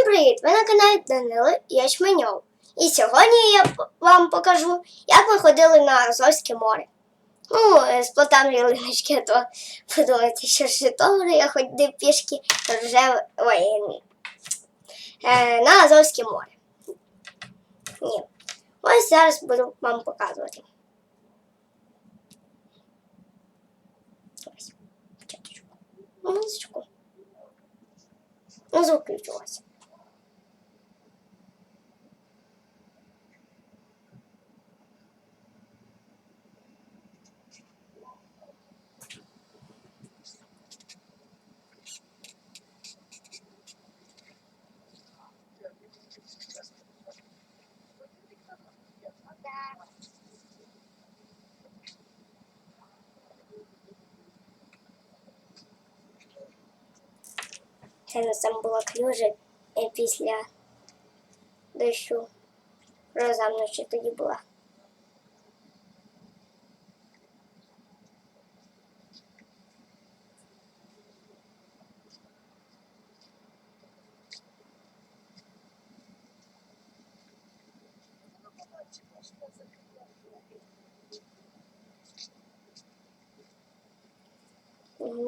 привіт! Ви на каналі Данило Ячменьов. І сьогодні я вам покажу, як ми ходили на Азовське море. Ну, з плотами ялиночки, то подумайте, що з Житомира я ходив пішки на Азовське море. Ні. Ось зараз буду вам показувати. Ось, початочку. Музичку. Ну, звук включилося. Це нас там була клюжа після дощу. Гроза вночі тоді була.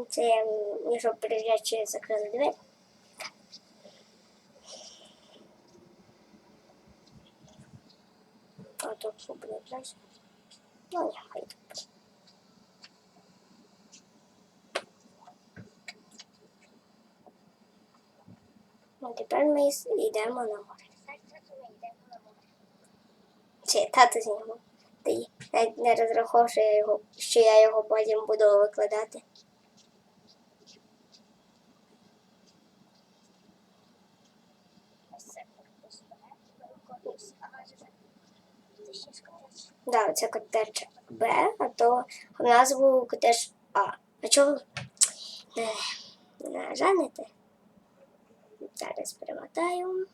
Це щоб перевіряти, чи закрили двері. А тут що буде далі? Ну, ні, хай тут буде. Ну, тепер ми йдемо на море. Чи тато знімав. Навіть не розраховував, що я його потім буду викладати. Да, це котеж Б, а то в назву котеж А. А чого не жанете? Зараз перемотаю.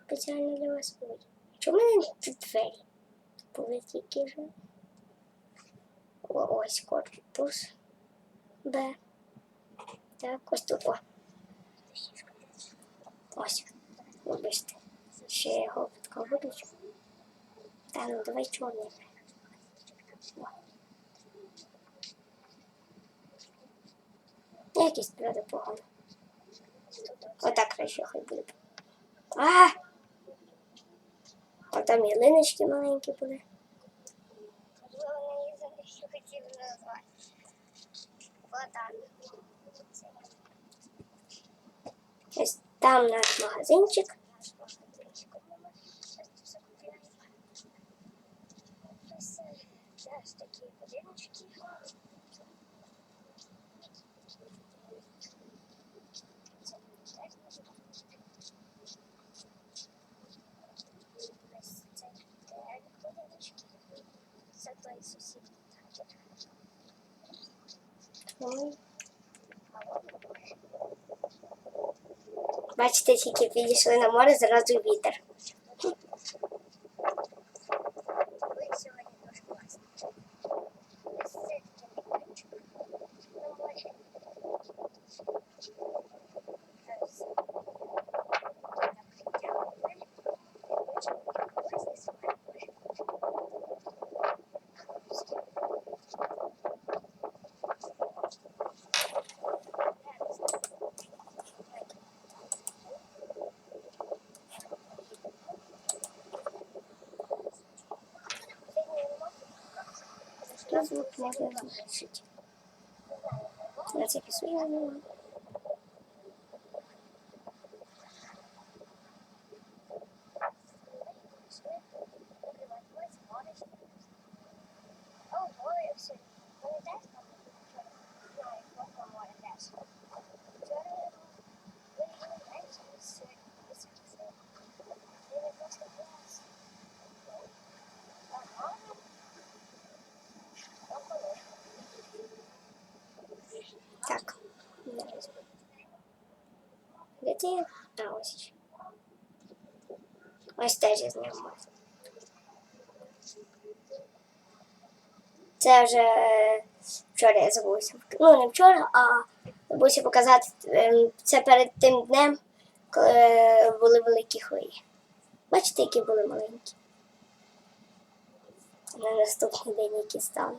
Спеціально для вас. Чому в мене тут двері? Були тільки вже. Ось корпус Б. Так, ось тут. Ось. Вибачте. Ще я його підковудлю. Та ну давай чорний. Якісь правда погано. Отак краще хай буде. А там ялиночки маленькі були. Ось там наш магазинчик. Такі будиночки. Це той сусід. Бачите, тільки підійшли на море, зразу вітер. Звук можно заглушить. На всякий случай. Так, де ті? Ось. Ось теж я знімаю. Це вже вчора я забувся. Ну, не вчора, а забувся показати. Це перед тим днем, коли були великі хвилі. Бачите, які були маленькі? На наступний день які стали.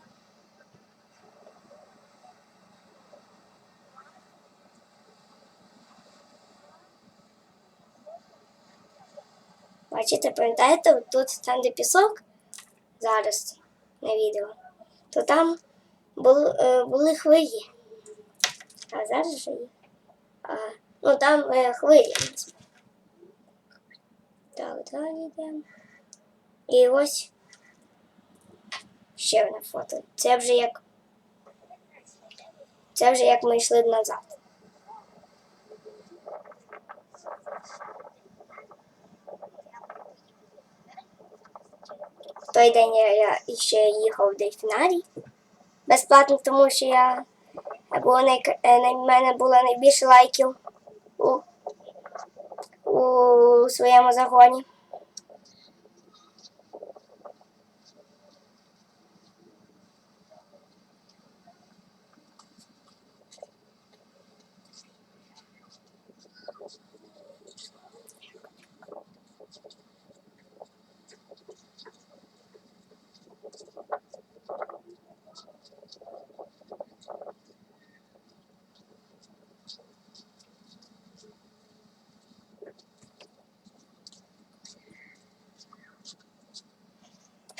Бачите, пам'ятаєте, тут там, де пісок, зараз на відео, то там були хвилі. А зараз вже їх. Ну там хвилі. Так, далі йдемо. І ось ще одне фото. Це вже як ми йшли назад. В той день я ще їхав в дельфінарій безплатно, тому що в мене було найбільше лайків у своєму загоні.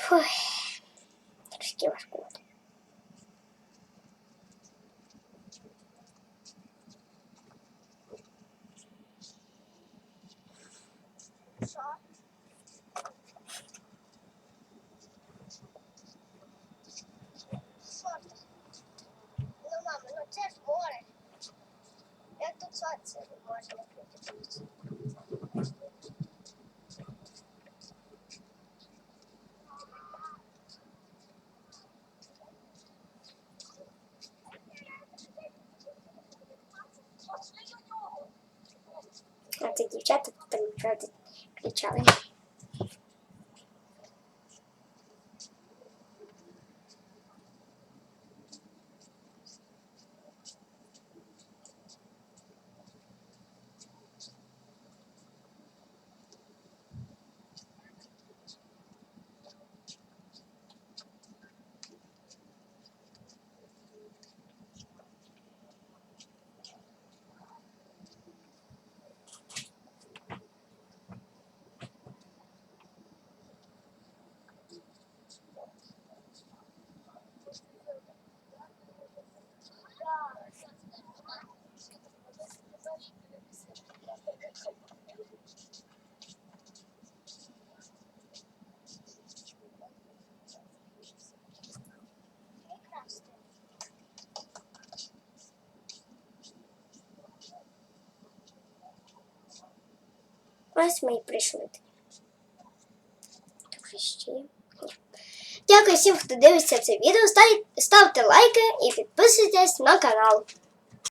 Фух, трошки важко. Що? Ну, мама, ну це ж море. Як тут сонце можна включитися? А це дівчата тут кричали. Ось ми і прийшли. Дякую всім, хто дивиться це відео. Ставте лайки і підписуйтесь на канал.